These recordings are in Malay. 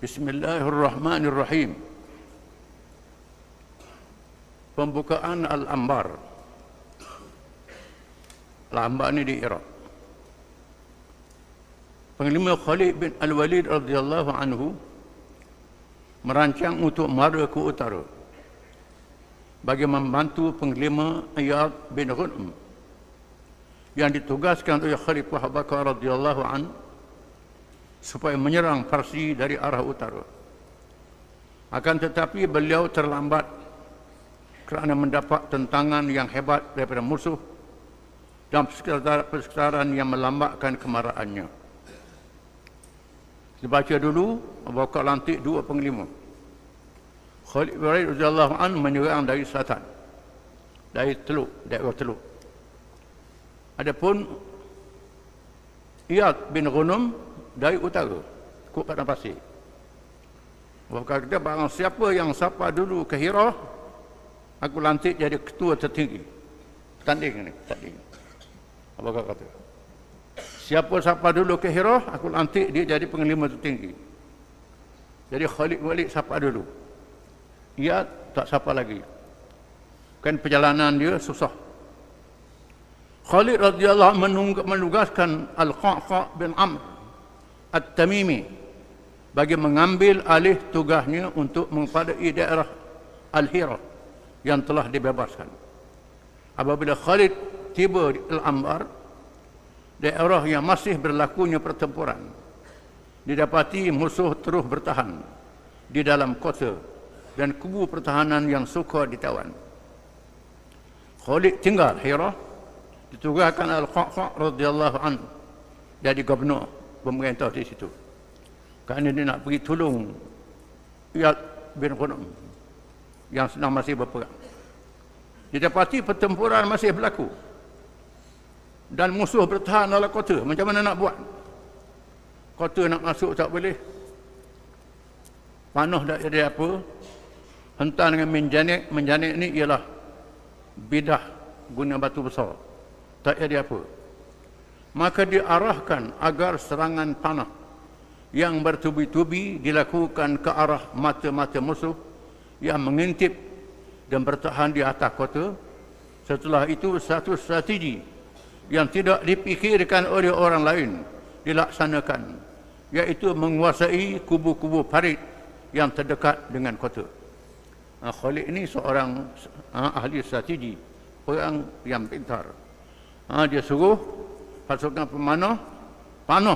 Bismillahirrahmanirrahim. Pembukaan Al-Anbar. Al-Anbar ini di Iraq. Panglima Khalid bin Al-Walid radhiyallahu anhu merancang untuk mara ke utara bagi membantu Panglima Iyad bin Ghunem yang ditugaskan oleh Khalifah Abu Bakar radhiyallahu anhu supaya menyerang Parsi dari arah utara. Akan tetapi beliau terlambat kerana mendapat tentangan yang hebat daripada musuh dan persekitaran yang melambatkan kemaraannya. Dibaca dulu, Abu Bakar lantik dua panglima. Khalid bin Walid radhiyallahu anhu menyerang dari selatan, dari Teluk, daerah Teluk. Adapun Iyad bin Ghunem dari utara, ikut padang pasir. Bahkan kita barang siapa yang sapa dulu ke Hira, aku lantik jadi ketua tertinggi. Tanding ni, tanding. Apa kata? Siapa sapa dulu ke Hira, aku lantik dia jadi panglima tertinggi. Jadi Khalid Walid sapa dulu. Ia tak sapa lagi. Kan perjalanan dia susah. Khalid radhiyallahu anhu menugaskan Al-Qa'qa' bin Amr At-Tamimi bagi mengambil alih tugasnya untuk menghadapi daerah Al-Hira yang telah dibebaskan. Apabila Khalid tiba di Al-Anbar, daerah yang masih berlakunya pertempuran, didapati musuh terus bertahan di dalam kota dan kubu pertahanan yang sukar ditawan. Khalid tinggal Hira, ditugaskan Al-Qa'qa' radhiyallahu anhu jadi gubernur pemerintah di situ. Kerana dia nak pergi tolong Iyad bin Ghunem yang sedang masih berperang. Didapati pertempuran masih berlaku dan musuh bertahan dalam kota. Macam mana nak buat? Kota nak masuk tak boleh. Panah tak ada apa. Hentar dengan menjanik. Menjanik ni ialah bidah guna batu besar. Tak ada apa. Maka diarahkan agar serangan panah yang bertubi-tubi dilakukan ke arah mata-mata musuh yang mengintip dan bertahan di atas kota. Setelah itu satu strategi yang tidak dipikirkan oleh orang lain dilaksanakan, iaitu menguasai kubu-kubu parit yang terdekat dengan kota. Khalid ini seorang ahli strategi, orang yang pintar. Dia suruh pasukan pemanah panah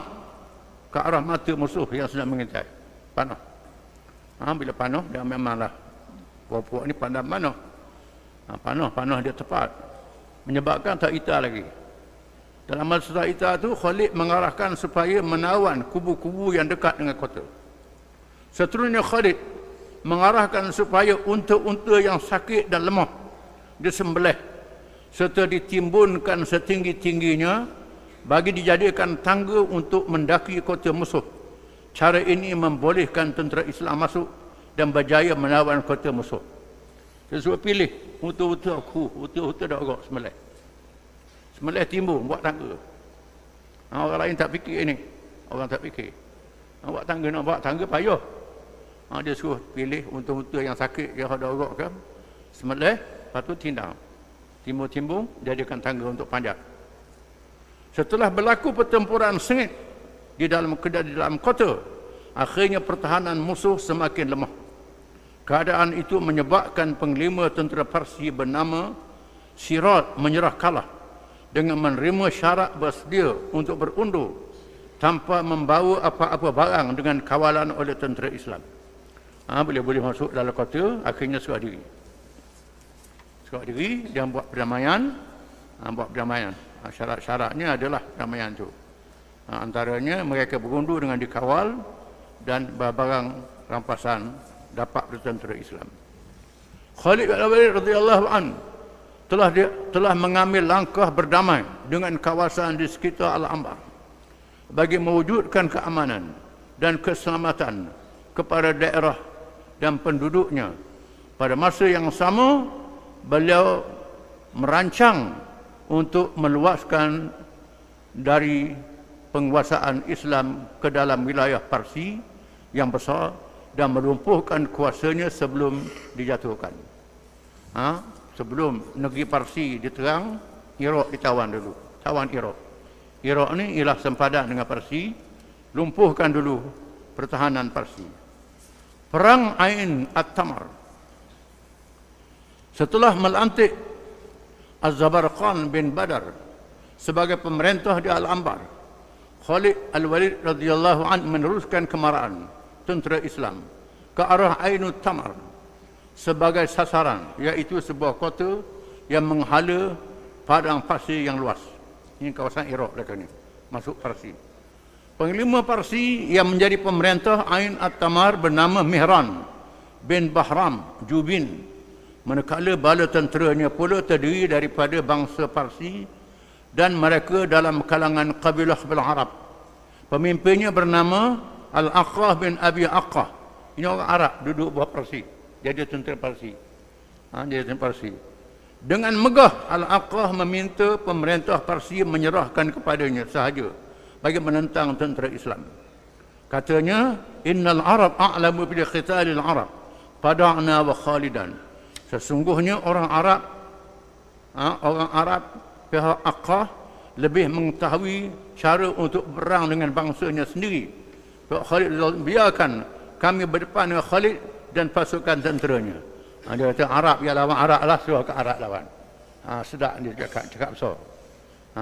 ke arah mata musuh yang sedang mengintai. Panah. Bila panah, dia memanglah puak-puak ni pandai panah. Panah dia tepat. Menyebabkan tak ita lagi. Dalam masa ita tu, Khalid mengarahkan supaya menawan kubu-kubu yang dekat dengan kota. Seterusnya Khalid mengarahkan supaya unta-unta yang sakit dan lemah disembelih serta ditimbunkan setinggi-tingginya bagi dijadikan tangga untuk mendaki kota musuh. Cara ini membolehkan tentera Islam masuk dan berjaya menawan kota musuh. Sesuai pilih unta-unta aku, unta-unta dah agak sembelih. Sembelih timbun, buat tangga. Orang lain tak fikir ini. Orang tak fikir. Nak buat tangga payah. Dia suruh pilih unta-unta yang sakit, yang ada agak kan. Sembelih, lepas tu tindang. Timbun-timbun, jadikan tangga untuk panjat. Setelah berlaku pertempuran sengit di dalam kota, akhirnya pertahanan musuh semakin lemah. Keadaan itu menyebabkan panglima tentera Parsi bernama Sirat menyerah kalah dengan menerima syarat bersedia untuk berundur tanpa membawa apa-apa barang dengan kawalan oleh tentera Islam. Bila boleh masuk dalam kota, akhirnya serah diri. Serah diri, dia buat perdamaian. Syarat-syaratnya adalah perdamaian itu. Antaranya mereka berundur dengan dikawal dan barang rampasan dapat dari tentera Islam. Khalid bin Walid radhiyallahu anhu telah mengambil langkah berdamai dengan kawasan di sekitar Al-Anbar bagi mewujudkan keamanan dan keselamatan kepada daerah dan penduduknya. Pada masa yang sama, beliau merancang untuk meluaskan dari penguasaan Islam ke dalam wilayah Parsi yang besar dan melumpuhkan kuasanya sebelum dijatuhkan. Sebelum negeri Parsi diterang, Iraq ditawan dulu. Tawan Iraq. Iraq ni ialah sempadan dengan Parsi, lumpuhkan dulu pertahanan Parsi. Perang Ain At-Tamar. Setelah melantik Az-Zabarqan bin Badar sebagai pemerintah di Al-Anbar, Khalid Al-Walid radhiyallahu anhu meneruskan kemarahan tentera Islam ke arah Ainut Tamar sebagai sasaran, iaitu sebuah kota yang menghala padang pasir yang luas. Ini kawasan Iraq dekat ni, masuk Parsi. Panglima Parsi yang menjadi pemerintah Ain At-Tamar bernama Mihran bin Bahram Jubin. Manakala bala tenteranya pula terdiri daripada bangsa Parsi dan mereka dalam kalangan kabilah Arab. Pemimpinnya bernama Al-Aqrah bin Abi Aqrah. Ini orang Arab duduk bawah Parsi. Jadi tentera Parsi. Dia tentera Parsi. Dengan megah Al-Aqrah meminta pemerintah Parsi menyerahkan kepadanya sahaja bagi menentang tentera Islam. Katanya, innal Arab a'lamu bi qitalil Arab pada'na wa khalidan. Sesungguhnya orang Arab pihak Aqrah lebih mengetahui cara untuk berang dengan bangsanya sendiri. Pihak Khalid biarkan kami berdepan dengan Khalid dan pasukan tenteranya. Dia kata Arab yang lawan Arab lah, suruh ke Arab lawan. Sedap dia cakap besar.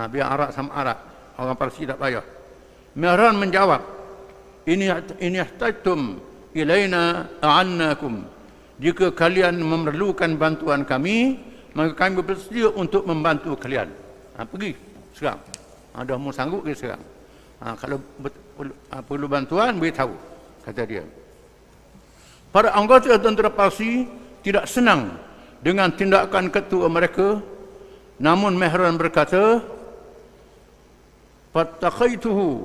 Biar Arab sama Arab. Orang Parsi tak payah. Mihran menjawab, ini ihtajtum ilaina a'annakum. Jika kalian memerlukan bantuan kami, maka kami bersedia untuk membantu kalian. Pergi sekarang. Dah mau sanggup ke sekarang. Kalau perlu bantuan, beritahu, kata dia. Para anggota tentera Parsi tidak senang dengan tindakan ketua mereka. Namun Mihran berkata, fattaqaituhu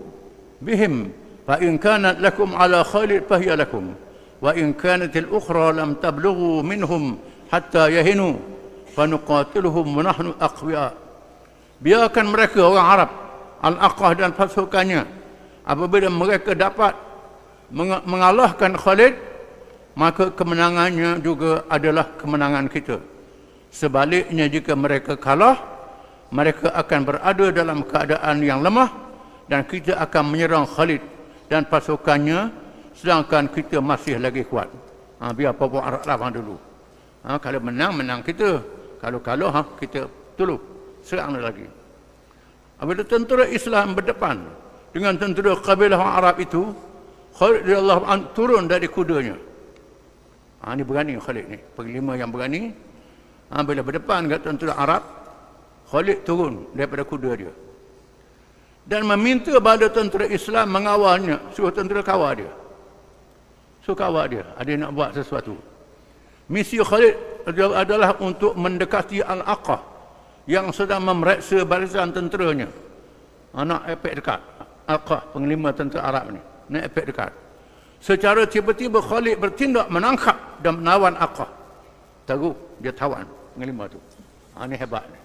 bihim fa in kanat lakum ala Khalid fahiya lakum wa in kanat al-ukhra lam tablughu minhum hatta yahinu fa nuqatiluhum wa nahnu aqwiya. Biarkan mereka orang Arab, Al-Aqrah dan pasukannya, apabila mereka dapat mengalahkan Khalid, maka kemenangannya juga adalah kemenangan kita. Sebaliknya jika mereka kalah, mereka akan berada dalam keadaan yang lemah dan kita akan menyerang Khalid dan pasukannya sedangkan kita masih lagi kuat. Biar apa-apa Arab lawan dulu. Kalau menang, menang kita. Kalau kalah, kita tolong serang lagi. Apabila tentera Islam berdepan dengan tentera kabilah Arab itu, Khalid radhiyallahu anhu turun dari kudanya. Ini berani Khalid ni, panglima yang berani. Bila berdepan dengan tentera Arab, Khalid turun daripada kuda dia dan meminta pada tentera Islam mengawalnya, suruh tentera kawal dia. Suruh kawal dia, ada nak buat sesuatu. Misi Khalid adalah untuk mendekati Al-Aqrah yang sedang memeriksa barisan tenteranya. Nak epek dekat. Al-Aqrah, panglima tentera Arab ni, nak epek dekat. Secara tiba-tiba Khalid bertindak menangkap dan menawan Aqrah. Terus dia tawan panglima tu. Ini hebat ni.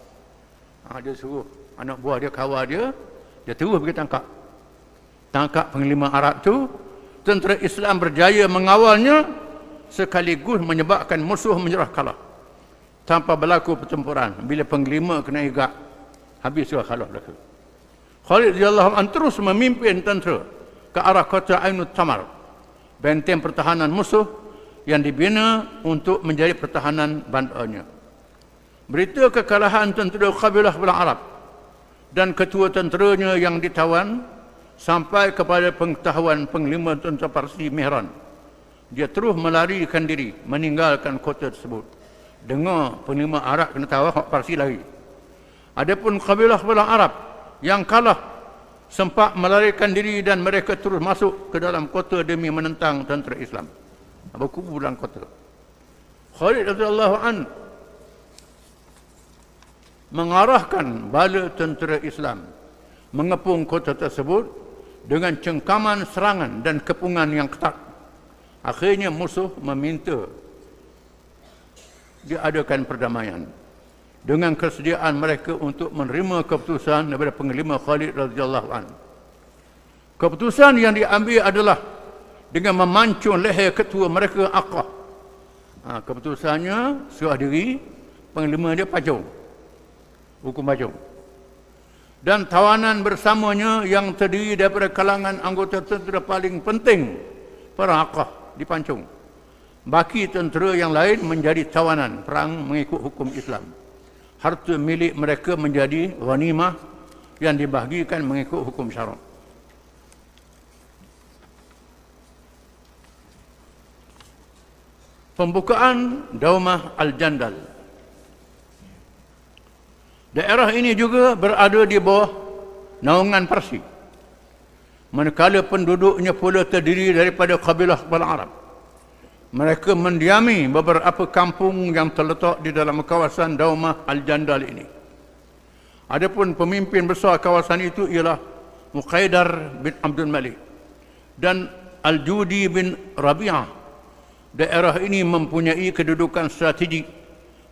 Dia suruh anak buah dia kawal dia terus pergi tangkap. Tangkap panglima Arab tu. Tentera Islam berjaya mengawalnya sekaligus menyebabkan musuh menyerah kalah tanpa berlaku pertempuran. Bila panglima kena igak, habis sudah kalah mereka. Khalid radhiyallahu anhu terus memimpin tentera ke arah kota Ainut Tamar, benteng pertahanan musuh yang dibina untuk menjadi pertahanan bandarnya. Berita kekalahan tentera kabilah Arab dan ketua tenteranya yang ditawan sampai kepada pengetahuan panglima tentera Parsi Mihran. Dia terus melarikan diri, meninggalkan kota tersebut. Dengar panglima Arab kena tahu, hak Parsi lari. Adapun kabilah Arab yang kalah sempat melarikan diri dan mereka terus masuk ke dalam kota demi menentang tentera Islam. Berkumpul dalam kota. Khalid radhiyallahu anhu mengarahkan bala tentera Islam mengepung kota tersebut dengan cengkaman serangan dan kepungan yang ketat. Akhirnya musuh meminta diadakan perdamaian dengan kesediaan mereka untuk menerima keputusan daripada panglima Khalid radhiyallahu anhu. Keputusan yang diambil adalah dengan memancung leher ketua mereka Aqah. Keputusannya serah diri, panglima dia pancung, hukum pancung. Dan tawanan bersamanya yang terdiri daripada kalangan anggota tentera paling penting perang Aqah dipancung. Baki tentera yang lain menjadi tawanan perang mengikut hukum Islam. Harta milik mereka menjadi ghanimah yang dibahagikan mengikut hukum syarak. Pembukaan Daumah Al-Jandal. Daerah ini juga berada di bawah naungan Parsi. Manakala penduduknya pula terdiri daripada kabilah-kabilah Arab. Mereka mendiami beberapa kampung yang terletak di dalam kawasan Daumah Al-Jandal ini. Adapun pemimpin besar kawasan itu ialah Muqaidar bin Abdul Malik dan Al-Judi bin Rabi'ah. Daerah ini mempunyai kedudukan strategik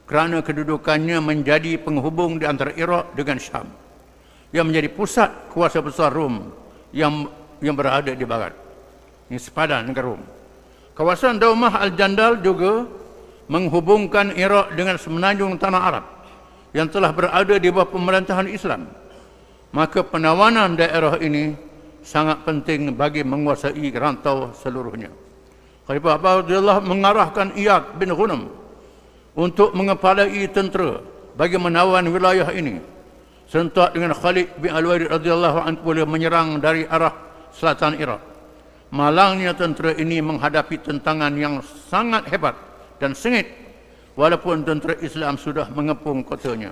kerana kedudukannya menjadi penghubung di antara Iraq dengan Syam, yang menjadi pusat kuasa besar Rom yang berada di barat. Ini sepadan dengan Rom. Kawasan Daumah Al-Jandal juga menghubungkan Iraq dengan semenanjung tanah Arab yang telah berada di bawah pemerintahan Islam. Maka penawanan daerah ini sangat penting bagi menguasai rantau seluruhnya. Khalifah Abbas radhiyallahu mengarahkan Iyad bin Ghulam untuk mengepalai tentera bagi menawan wilayah ini. Serentak dengan Khalid bin Al-Walid radhiyallahu anhu pula menyerang dari arah selatan Iraq. Malangnya tentera ini menghadapi tentangan yang sangat hebat dan sengit walaupun tentera Islam sudah mengepung kotanya.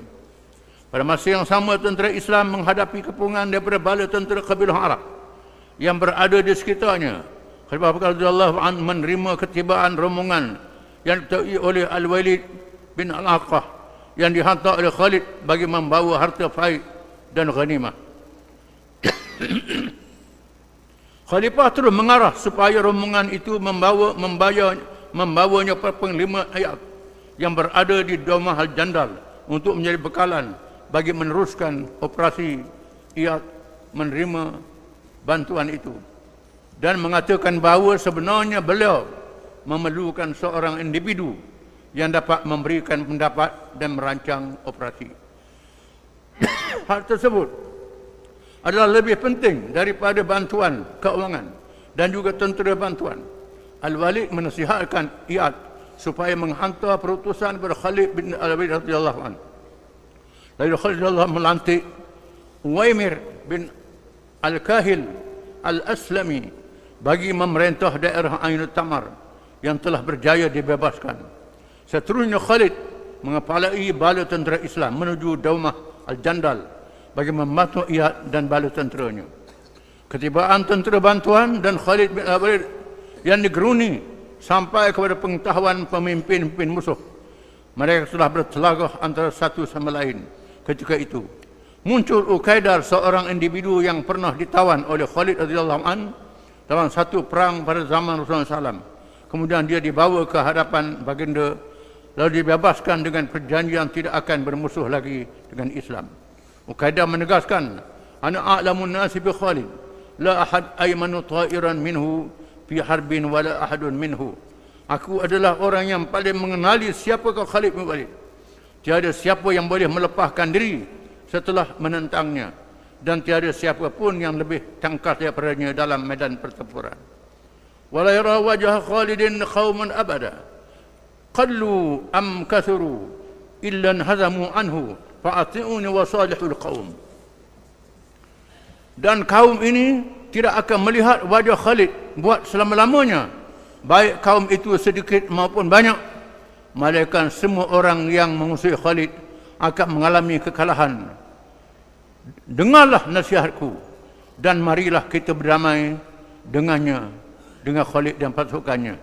Pada masa yang sama, tentera Islam menghadapi kepungan daripada bala tentera kabilah Arab yang berada di sekitarnya. Khalifah Abu Bakar radhiyallahu anhu menerima ketibaan rombongan yang diketuai oleh Al-Walid bin Al-Aqah yang dihantar oleh Khalid bagi membawa harta faid dan ghanimah. Khalifah terus mengarah supaya rombongan itu membawanya ke penglima Iyad yang berada di Daumah Al-Jandal untuk menjadi bekalan bagi meneruskan operasi Iyad menerima bantuan itu, dan mengatakan bahawa sebenarnya beliau memerlukan seorang individu yang dapat memberikan pendapat dan merancang operasi. Hal tersebut adalah lebih penting daripada bantuan keuangan dan juga tentera bantuan. Al-Walid menasihatkan Iyad supaya menghantar perutusan kepada Khalid bin Al-Walid radhiyallahu anhu. Lalu Khalid radhiyallahu melantik Uwaimir bin Al-Kahil Al-Aslami bagi memerintah daerah Ainut Tamar yang telah berjaya dibebaskan. Seterusnya Khalid mengepalai bala tentera Islam menuju Daumah Al-Jandal bagi membantu Iyad dan bala tenteranya. Ketibaan tentera bantuan dan Khalid bin Al-Walid yang digeruni sampai kepada pengetahuan pemimpin-pemimpin musuh. Mereka telah bertelagah antara satu sama lain. Ketika itu muncul Uqaidar, seorang individu yang pernah ditawan oleh Khalid radhiyallahu anhu dalam satu perang pada zaman Rasulullah SAW. Kemudian dia dibawa ke hadapan baginda lalu dibebaskan dengan perjanjian tidak akan bermusuh lagi dengan Islam. Uqaidar menegaskan, ana a'lamun nasi bi Khalid, la ahad aymanu ta'iran minhu fi harbin wala ahadun minhu. Aku adalah orang yang paling mengenali siapakah Khalid bin Walid. Tiada siapa yang boleh melepaskan diri setelah menentangnya, dan tiada siapa pun yang lebih tangkas daripadanya dalam medan pertempuran. Wala yara wajah Khalidin qauman abada qallu am kathuru illa hazamu anhu fa'ati'uni wa salihul qaum. Dan kaum ini tidak akan melihat wajah Khalid buat selama-lamanya, baik kaum itu sedikit maupun banyak, melainkan semua orang yang mengusir Khalid akan mengalami kekalahan. Dengarlah nasihatku dan marilah kita berdamai dengannya, dengan Khalid dan pasukannya.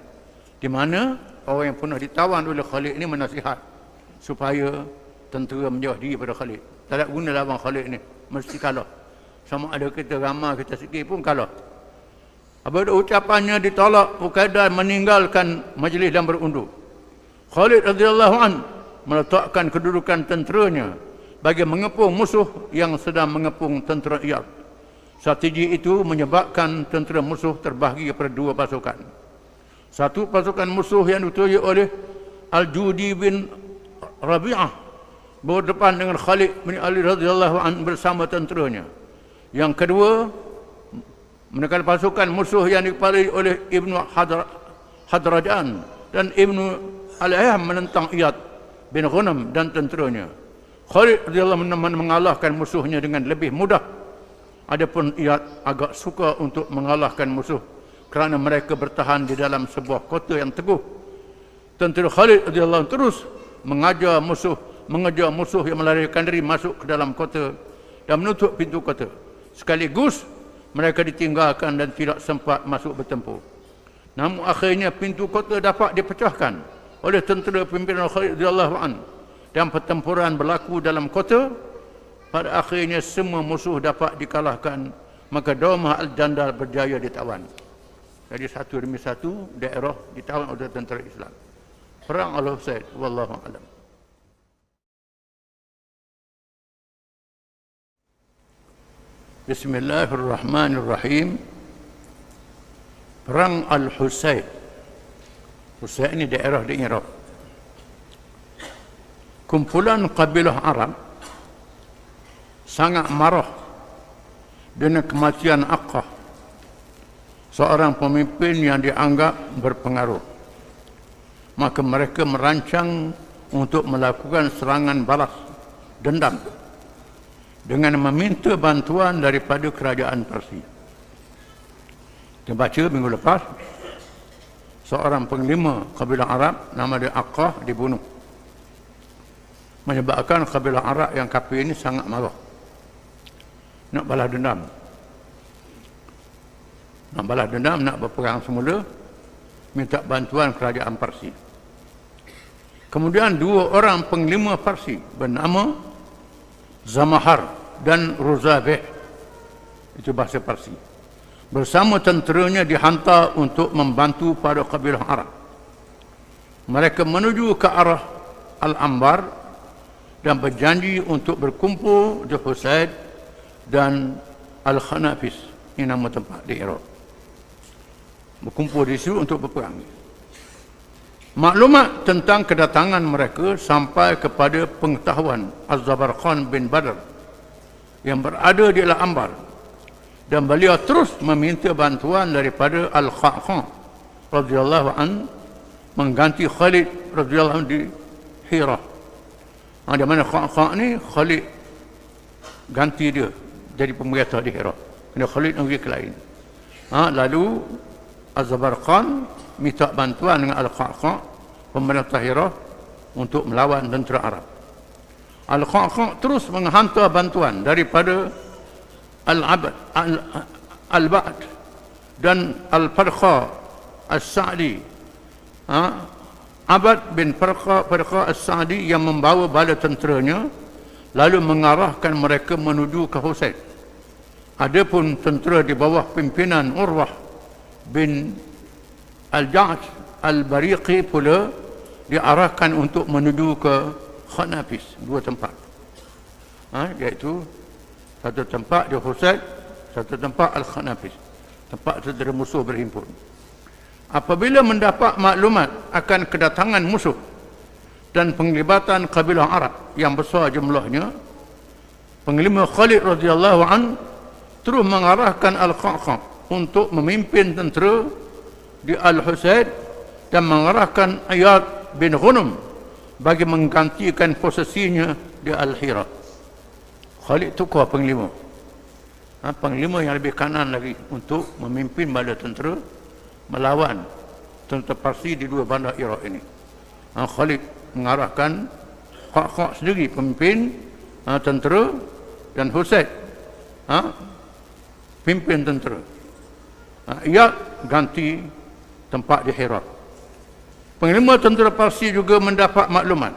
Di mana orang yang pernah ditawan oleh Khalid ini menasihat supaya tentera menjauh diri pada Khalid. Tak ada guna lawan Khalid ini, mesti kalah. Sama ada kita ramai, kita sikit pun kalah. Apabila ucapannya ditolak, Uqaidar meninggalkan majlis dan berundur. Khalid radhiyallahu anhu meletakkan kedudukan tenteranya bagi mengepung musuh yang sedang mengepung tentera Iyad. Strategi itu menyebabkan tentera musuh terbahagi kepada dua pasukan. Satu pasukan musuh yang dituju oleh Al-Judi bin Rabi'ah berdepan dengan Khalid bin Ali radhiyallahu anhu bersama tenteranya. Yang kedua, menekan pasukan musuh yang dikepalai oleh Ibnu Hadrajan dan Ibnu Al-Ayyam menentang Iyad bin Ghanam dan tenteranya. Khalid radhiyallahu anhu mengalahkan musuhnya dengan lebih mudah. Adapun Iyad agak suka untuk mengalahkan musuh kerana mereka bertahan di dalam sebuah kota yang teguh. Tentera Khalid radhiyallahu anhu terus mengejar musuh yang melarikan diri masuk ke dalam kota dan menutup pintu kota. Sekaligus mereka ditinggalkan dan tidak sempat masuk bertempur. Namun akhirnya pintu kota dapat dipecahkan oleh tentera pimpinan Khalid radhiyallahu anhu dan pertempuran berlaku dalam kota. Pada akhirnya semua musuh dapat dikalahkan, maka Daumah Al-Jandal berjaya ditawan. Jadi satu demi satu daerah ditawan oleh tentera Islam. Perang Al-Husayn, wallahu a'lam. Bismillahirrahmanirrahim. Perang Al-Husayn. Husayn ini daerah di Iraq. Kumpulan kabilah Arab sangat marah dengan kematian Aqqah, seorang pemimpin yang dianggap berpengaruh. Maka mereka merancang untuk melakukan serangan balas dendam dengan meminta bantuan daripada kerajaan Parsi. Kita baca minggu lepas, seorang panglima kabilah Arab nama dia Aqqah dibunuh, menyebabkan kabilah Arab yang kafir ini sangat marah, nak balas dendam. Nak berperang semula, minta bantuan kerajaan Parsi. Kemudian dua orang panglima Parsi bernama Zamahar dan Ruzabeh, itu bahasa Parsi, bersama tenteranya dihantar untuk membantu pada kabilah Arab. Mereka menuju ke arah Al-Anbar dan berjanji untuk berkumpul di Husaid dan Al-Khanafis, ini nama tempat di Iraq. Berkumpul di situ untuk berperang. Maklumat tentang kedatangan mereka sampai kepada pengetahuan Az-Zabarqan bin Badr yang berada di Al-Anbar, dan beliau terus meminta bantuan daripada Al-Kha'qa radhiyallahu an mengganti Khalid radhiyallahu an di Hira. Di mana Kha'qa ni Khalid ganti dia jadi pemerintah di Hira. Kena Khalid pergi ke lain. Lalu Az-Zabarqan minta bantuan dengan Al-Kha'qa, pemerintah Hira, untuk melawan tentera Arab. Al-Kha'qa terus menghantar bantuan daripada Al-Ba'd dan Al-Farqa As-Sa'di. Abad bin Farqa As-Sa'di yang membawa bala tenteranya, lalu mengarahkan mereka menuju ke Husayn. Adapun tentera di bawah pimpinan Urwah bin Al-Ja'sh Al-Bariqi pula diarahkan untuk menuju ke Khanafis, dua tempat. Iaitu satu tempat di Husayn, satu tempat Al-Khanafis, tempat tentera musuh berhimpun. Apabila mendapat maklumat akan kedatangan musuh dan penglibatan kabilah Arab yang besar jumlahnya, panglima Khalid radhiyallahu an terus mengarahkan Al-Kha'qa untuk memimpin tentera di Al-Husayn dan mengarahkan Iyad bin Ghanam bagi menggantikan posisinya di Al-Hira. Khalid tukar panglima. Panglima yang lebih kanan lagi untuk memimpin bala tentera melawan tentera Parsi di dua bandar Iraq ini. Khalid mengarahkan Kha'qa sendiri pemimpin tentera, dan Husayn pimpin tentera. Ia ganti tempat di Hira. Panglima tentera Parsi juga mendapat maklumat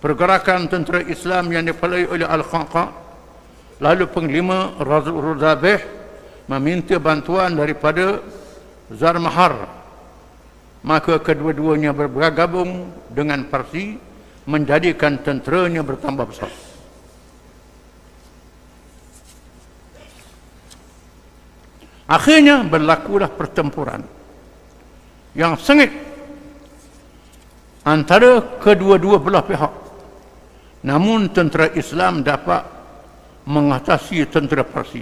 pergerakan tentera Islam yang dikepalai oleh Al-Kha'qa. Lalu panglima Ruzabeh meminta bantuan daripada Zarmahar. Maka kedua-duanya bergabung dengan Parsi, menjadikan tenteranya bertambah besar. Akhirnya berlakulah pertempuran yang sengit antara kedua-dua belah pihak. Namun tentera Islam dapat mengatasi tentera Parsi.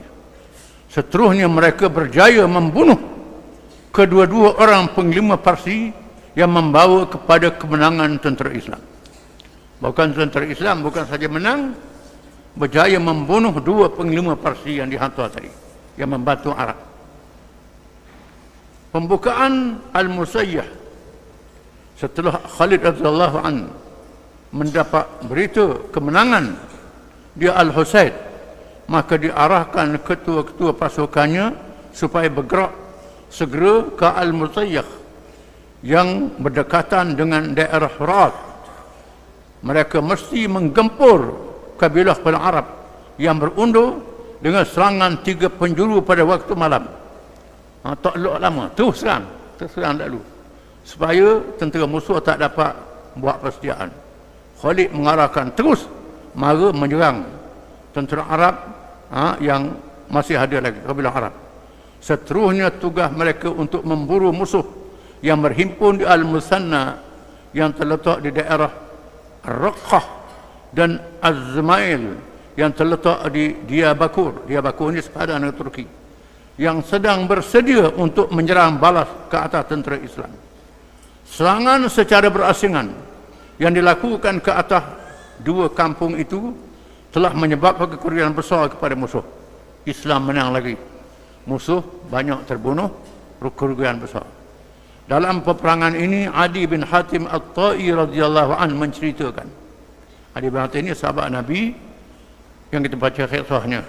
Seterusnya mereka berjaya membunuh kedua-dua orang penglima Parsi yang membawa kepada kemenangan tentera Islam. Bukan tentera Islam bukan saja menang, berjaya membunuh dua penglima Parsi yang dihantar tadi, yang membantu Arab. Pembukaan Al-Musayyah setelah Khalid radhiyallahu an mendapat berita kemenangan di Al-Husaid, maka diarahkan ketua-ketua pasukannya supaya bergerak segera ke Al-Musayyah yang berdekatan dengan daerah Herat. Mereka mesti menggempur kabilah Arab yang berundur dengan serangan 3 penjuru pada waktu malam. Tak elok lama, terus serang dahulu supaya tentera musuh tak dapat buat persediaan. Khalid mengarahkan terus mara menyerang tentera Arab yang masih ada lagi, kabilah Arab. Seterusnya tugas mereka untuk memburu musuh yang berhimpun di Al-Musanna yang terletak di daerah Ar-Raqqah dan Az-Zumail yang terletak di Diyarbakir. Diyarbakir ini sepadan dengan Turki, yang sedang bersedia untuk menyerang balas ke atas tentera Islam. Serangan secara berasingan yang dilakukan ke atas dua kampung itu telah menyebabkan kerugian besar kepada musuh. Islam menang lagi. Musuh banyak terbunuh, kerugian besar. Dalam peperangan ini Adi bin Hatim At-Tai radhiyallahu an menceritakan. Adi bin Hatim ini sahabat Nabi yang kita baca kisahnya.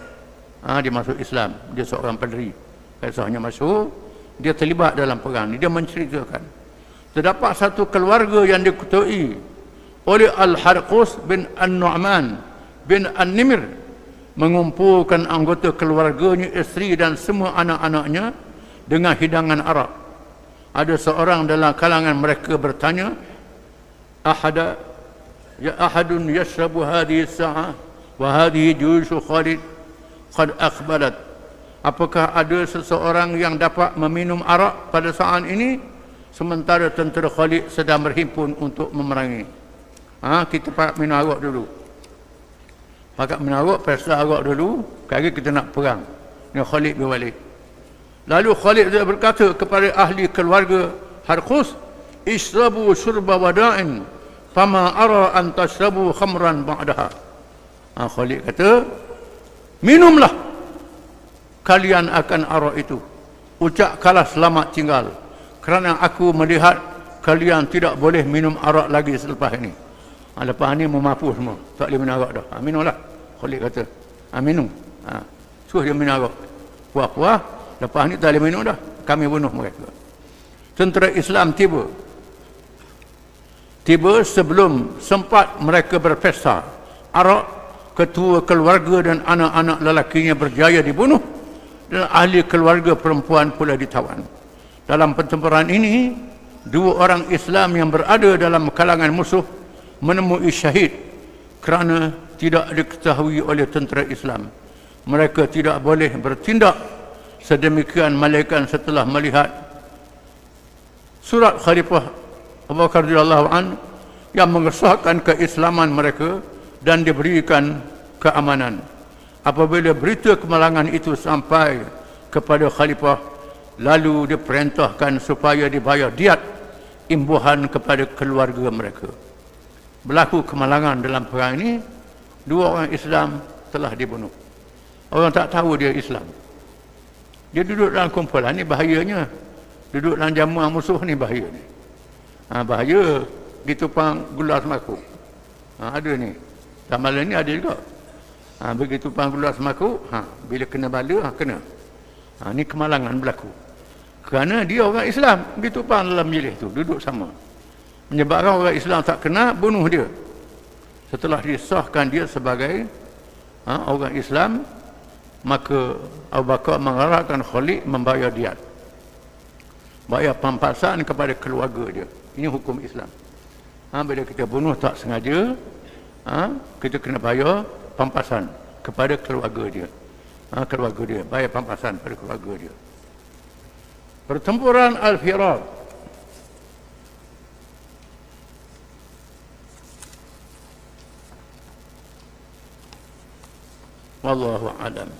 Dia masuk Islam, dia seorang padri. Kisahnya masuk, dia terlibat dalam perang ni. Dia menceritakan terdapat satu keluarga yang diketuai oleh Al-Harqus bin An-Nu'man bin An-Nimir, mengumpulkan anggota keluarganya, isteri dan semua anak-anaknya dengan hidangan Arab. Ada seorang dalam kalangan mereka bertanya, ahadun yashrabu hadhihi as-sa'ah wa hadhihi juyushu Khalid qad aqbalat. Apakah ada seseorang yang dapat meminum arak pada saat ini sementara tentera Khalid sedang berhimpun untuk memerangi? Kita pakat minum arak dulu. Pakat minum arak, pesta arak dulu, kali kita nak perang. Ni Khalid berbalik. Lalu Khalid berkata kepada ahli keluarga Harqus, "Ishrabu syurba wada'in, fama ara an tashrabu khamran ba'daha." Khalid kata, "Minumlah kalian akan arak itu, ucapkanlah selamat tinggal, kerana aku melihat kalian tidak boleh minum arak lagi selepas ini." Lepas ni memapu semua, tak boleh minum arak dah. Minumlah, Khalid kata. Minum. Suruh dia minum arak. Puas-puas, lepas ni tak boleh minum dah, kami bunuh mereka. Tentera Islam tiba sebelum sempat mereka berpesta arak. Ketua keluarga dan anak-anak lelakinya berjaya dibunuh dan ahli keluarga perempuan pula ditawan. Dalam pertempuran ini, dua orang Islam yang berada dalam kalangan musuh menemui syahid kerana tidak diketahui oleh tentera Islam. Mereka tidak boleh bertindak sedemikian malaikat setelah melihat surat Khalifah Abu Bakar radhiyallahu an yang mengesahkan keislaman mereka dan diberikan keamanan. Apabila berita kemalangan itu sampai kepada Khalifah, lalu diperintahkan supaya dibayar diat imbuhan kepada keluarga mereka. Berlaku kemalangan dalam perang ini, dua orang Islam telah dibunuh. Orang tak tahu dia Islam. Dia duduk dalam kumpulan ni, bahayanya. Duduk dalam jamuan musuh ni bahaya ni. Bahaya ditupang gula semaku. Ada ni. Malam ni ada juga. Begitu panggula semaku, bila kena bala, kena. Ni kemalangan berlaku. Kerana dia orang Islam, ditupang dalam majlis tu, duduk sama. Menyebabkan orang Islam tak kena, bunuh dia. Setelah disahkan dia sebagai orang Islam, maka Abu Bakar mengarahkan Khalid membayar diat. Bayar pampasan kepada keluarga dia. Ini hukum Islam. Bila kita bunuh tak sengaja, kita kena bayar pampasan kepada keluarga dia. Keluarga dia, bayar pampasan pada keluarga dia. Pertempuran Al-Firar. Wallahu a'lam.